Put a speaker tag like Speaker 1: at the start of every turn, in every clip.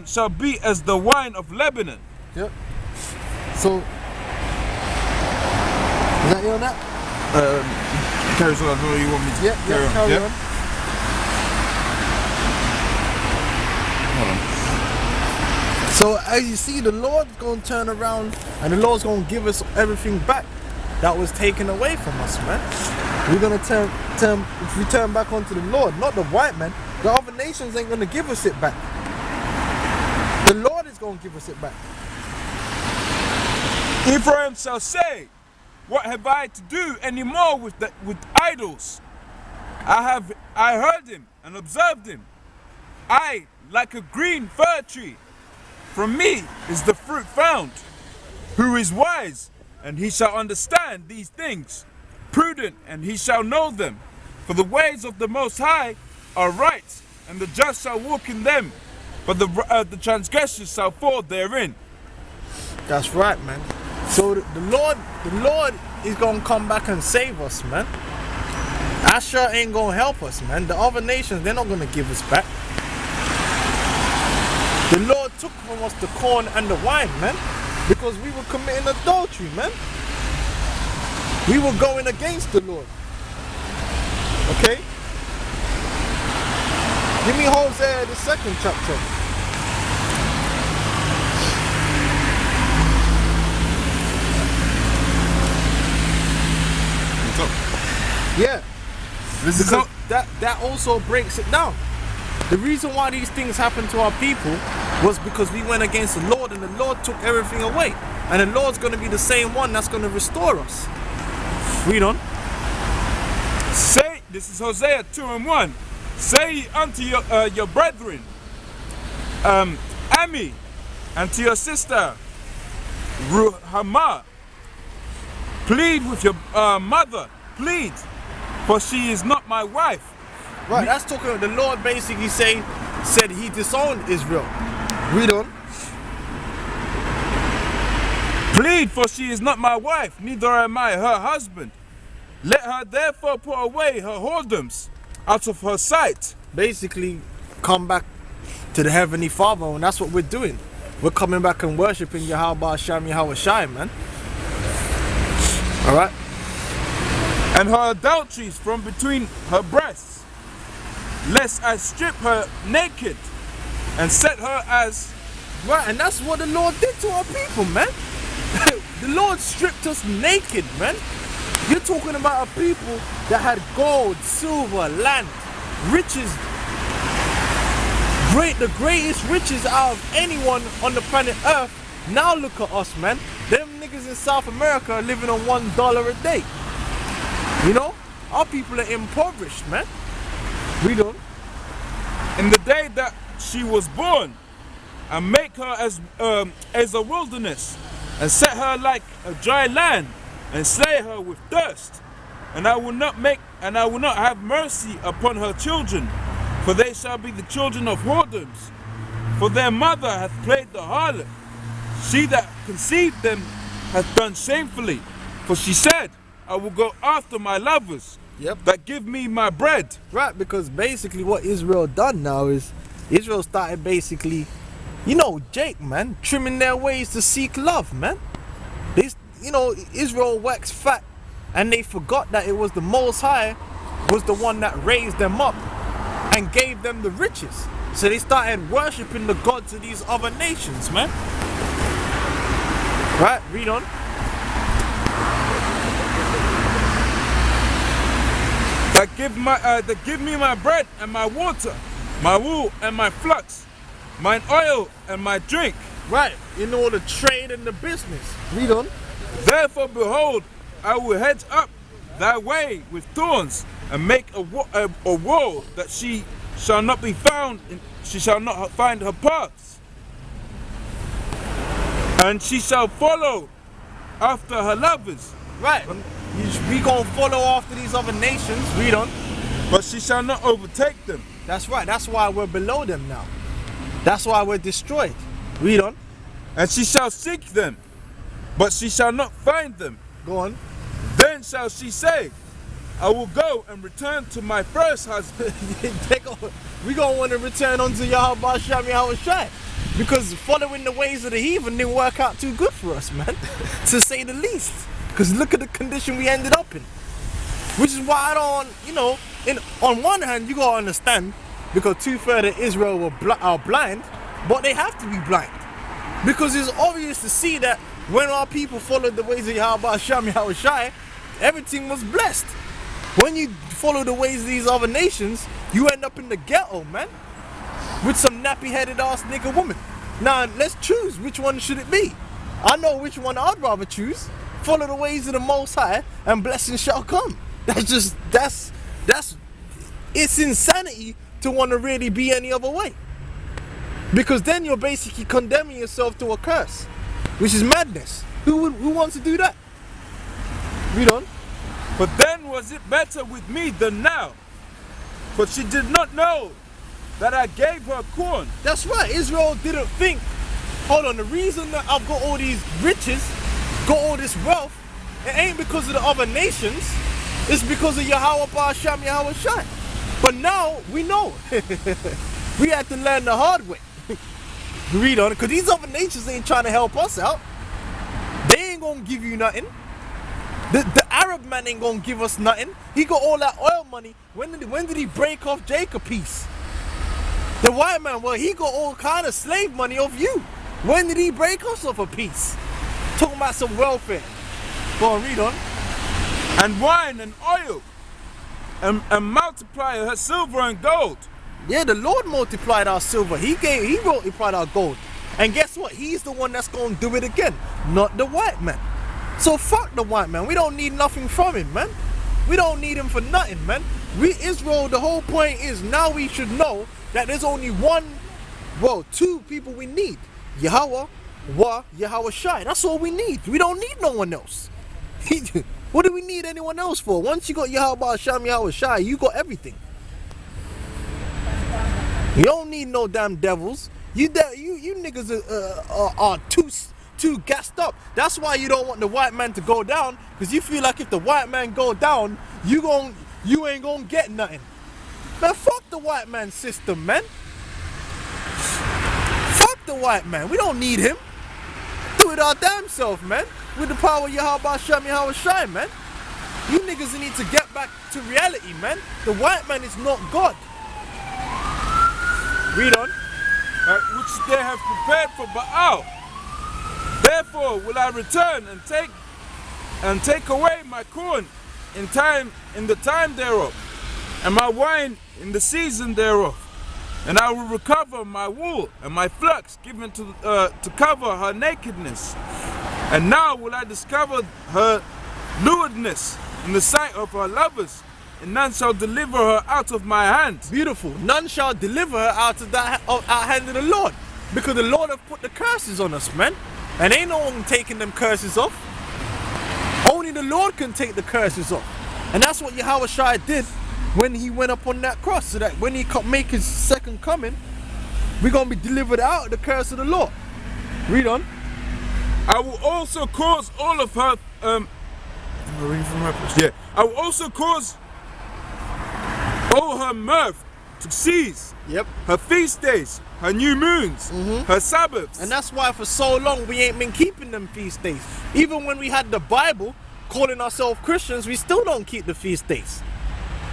Speaker 1: shall be as the wine of Lebanon.
Speaker 2: Yep. So, is that you on that?
Speaker 1: Carry on. I don't know you want me to
Speaker 2: Carry on.
Speaker 1: Hold on.
Speaker 2: So as you see, the Lord's going to turn around and the Lord's going to give us everything back that was taken away from us, man. We're going to turn if we turn back onto the Lord, not the white man. The other nations ain't going to give us it back. The Lord is going to give us it back.
Speaker 1: Ephraim shall say, what have I to do anymore with idols? I heard him and observed him. I, like a green fir tree, from me is the fruit found. Who is wise, and he shall understand these things. Prudent, and he shall know them. For the ways of the Most High are right, and the just shall walk in them. But the transgressors shall fall therein.
Speaker 2: That's right, man. So the Lord is gonna come back and save us, man. Asher ain't gonna help us, man. The other nations, they're not gonna give us back. The Lord took from us the corn and the wine, man, because we were committing adultery, man. We were going against the Lord. Okay? Give me Hosea, the 2nd chapter. Yeah, because that also breaks it down. The reason why these things happened to our people was because we went against the Lord, and the Lord took everything away. And the Lord's going to be the same one that's going to restore us. Read on.
Speaker 1: Say, this is Hosea 2:1. Say unto your brethren, Ami, and to your sister Ruhamah, plead with your mother, plead, for she is not my wife.
Speaker 2: Right, that's talking. The Lord basically said he disowned Israel. Read on.
Speaker 1: Plead, for she is not my wife, neither am I her husband. Let her therefore put away her whoredoms out of her sight.
Speaker 2: Basically, come back to the Heavenly Father, and that's what we're doing. We're coming back and worshiping Yahweh Hashem Yahweh Shai, man. Alright?
Speaker 1: And her adulteries from between her breasts, lest I strip her naked and set her as...
Speaker 2: Right, and that's what the Lord did to our people, man. The Lord stripped us naked, man. You're talking about a people that had gold, silver, land, riches. The greatest riches out of anyone on the planet Earth. Now look at us, man. Them niggas in South America are living on $1 a day. You know? Our people are impoverished, man. Read on.
Speaker 1: In the day that she was born, and make her as a wilderness, and set her like a dry land, and slay her with thirst. And I will not have mercy upon her children, for they shall be the children of whoredoms. For their mother hath played the harlot. She that conceived them hath done shamefully. For she said, I will go after my lovers, that give me my bread.
Speaker 2: Right, because basically what Israel done now is, Israel started basically, you know, Jake, man, trimming their ways to seek love, man. Israel waxed fat, and they forgot that it was the Most High was the one that raised them up and gave them the riches. So they started worshipping the gods of these other nations, man. Right, read on.
Speaker 1: That give me my bread and my water, my wool and my flux, mine oil and my drink.
Speaker 2: Right, in all the trade and the business. Read on.
Speaker 1: Therefore, behold, I will hedge up thy way with thorns, and make a wall that she shall not be found. She shall not find her paths, and she shall follow after her lovers.
Speaker 2: Right, we gonna follow after these other nations. Read on.
Speaker 1: But she shall not overtake them.
Speaker 2: That's right. That's why we're below them now. That's why we're destroyed. Read on.
Speaker 1: And she shall seek them, but she shall not find them.
Speaker 2: Go on.
Speaker 1: Then shall she say, I will go and return to my first husband.
Speaker 2: We gonna want to return unto Yahweh Shem Yahweh Shai. Because following the ways of the heathen didn't work out too good for us, man. To say the least. Because look at the condition we ended up in. Which is why I don't, you know, on one hand, you gotta understand, because 2/3 of Israel are blind, but they have to be blind. Because it's obvious to see that when our people followed the ways of Yahweh Shem Yahweh Shai, everything was blessed. When you follow the ways of these other nations, you end up in the ghetto, man. With some nappy-headed ass nigga woman. Now, let's choose which one should it be. I know which one I'd rather choose. Follow the ways of the Most High and blessings shall come. That's it's insanity to want to really be any other way. Because then you're basically condemning yourself to a curse, which is madness. Who wants to do that? Read on.
Speaker 1: But then was it better with me than now? For she did not know that I gave her corn.
Speaker 2: That's right. Israel didn't think, hold on, the reason that I've got all these riches, got all this wealth, it ain't because of the other nations. It's because of Yahweh Ba'asham Yahweh Shai. But now we know. We had to learn the hard way. Read on it, because these other nations ain't trying to help us out. They ain't gonna give you nothing. The Arab man ain't gonna give us nothing. He got all that oil money. When did he break off Jacob piece? The white man, well, he got all kind of slave money off you. When did he break us off a piece? Talking about some welfare. Go on, read on.
Speaker 1: And wine and oil. And multiply her silver and gold.
Speaker 2: Yeah, the Lord multiplied our silver. He multiplied our gold. And guess what? He's the one that's going to do it again, not the white man. So fuck the white man. We don't need nothing from him, man. We don't need him for nothing, man. Israel, the whole point is now we should know that there's only two people we need. Yahweh, Yahweh Shai. That's all we need. We don't need no one else. What do we need anyone else for? Once you got Yahweh Sham Yahweh Shai, you got everything. You don't need no damn devils. You niggas are too gassed up. That's why you don't want the white man to go down, because you feel like if the white man go down, you ain't gonna get nothing. Man, fuck the white man system, man. Fuck the white man. We don't need him. Do it our damn self, man. With the power of Yahweh Shem Yahweh Shai, man. You niggas need to get back to reality, man. The white man is not God. Read on.
Speaker 1: Which they have prepared for Baal. Therefore will I return and take away my corn in the time thereof, and my wine in the season thereof, and I will recover my wool and my flax given to cover her nakedness. And now will I discover her lewdness in the sight of her lovers, and none shall deliver her out of my hand.
Speaker 2: Beautiful. None shall deliver her out of our hand of the Lord, because the Lord have put the curses on us, man. And ain't no one taking them curses off. Only the Lord can take the curses off. And that's what Yahweh Shai did when he went up on that cross, so that when he make his second coming, we're going to be delivered out of the curse of the Lord. Read on.
Speaker 1: I will also cause all of her I will also cause all her mirth to cease.
Speaker 2: Yep.
Speaker 1: Her feast days, her new moons, her Sabbaths.
Speaker 2: And that's why for so long we ain't been keeping them feast days. Even when we had the Bible, calling ourselves Christians, we still don't keep the feast days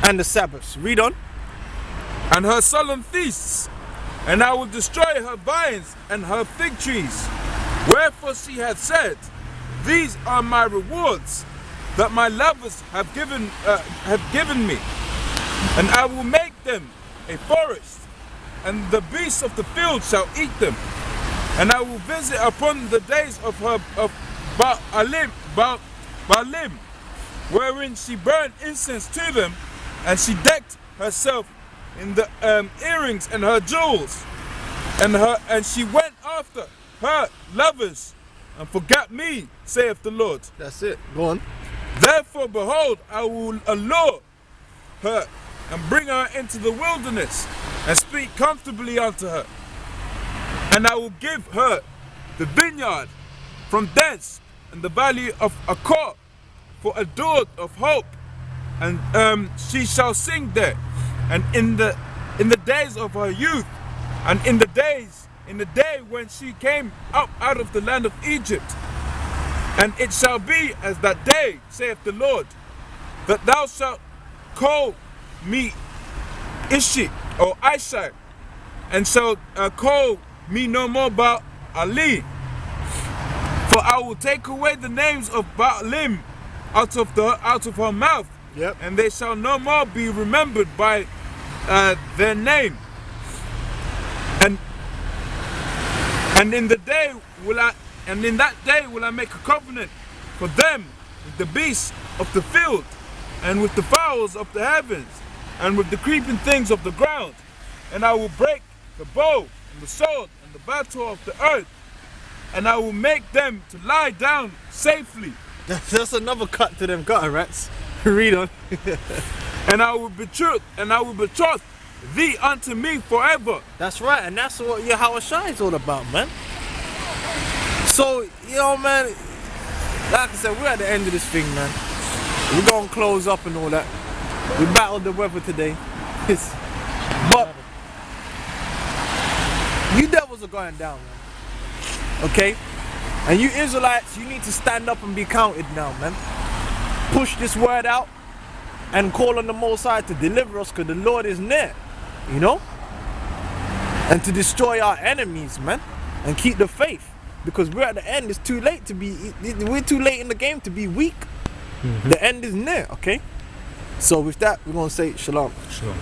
Speaker 2: and the Sabbaths. Read on.
Speaker 1: And her solemn feasts, and I will destroy her vines and her fig trees. Wherefore she hath said, these are my rewards that my lovers have given me, and I will make them a forest, and the beasts of the field shall eat them. And I will visit upon the days of her Baalim, wherein she burned incense to them, and she decked herself in the earrings and her jewels, and she went after her lovers and forgot me, saith the Lord.
Speaker 2: That's it. Go on.
Speaker 1: Therefore, behold, I will allure her and bring her into the wilderness and speak comfortably unto her. And I will give her the vineyard from thence and the valley of Achor for a door of hope and she shall sing there, and in the days of her youth, and in the day when she came up out of the land of Egypt. And it shall be as that day, saith the Lord, that thou shalt call me Ishi or Ishai, and shalt call me no more Baal-Ali. For I will take away the names of Baalim out of her mouth,
Speaker 2: Yep.
Speaker 1: and they shall no more be remembered by their name. And in that day will I make a covenant for them with the beasts of the field, and with the fowls of the heavens, and with the creeping things of the ground. And I will break the bow and the sword and the battle of the earth, and I will make them to lie down safely.
Speaker 2: That's another cut to them gutter rats. Read on.
Speaker 1: And I will betroth thee unto me forever.
Speaker 2: That's right, and that's what Yahushua is all about, man. So, man, like I said, we're at the end of this thing, man. We're gonna close up and all that. We battled the weather today. But you devils are going down, man. Okay? And you Israelites, you need to stand up and be counted now, man. Push this word out and call on the Most High to deliver us, because the Lord is near, and to destroy our enemies, man, and keep the faith, because we're at the end. It's too late to be, we're too late in the game to be weak. The end is near, okay? So with that, we're gonna say shalom.
Speaker 3: Shalom.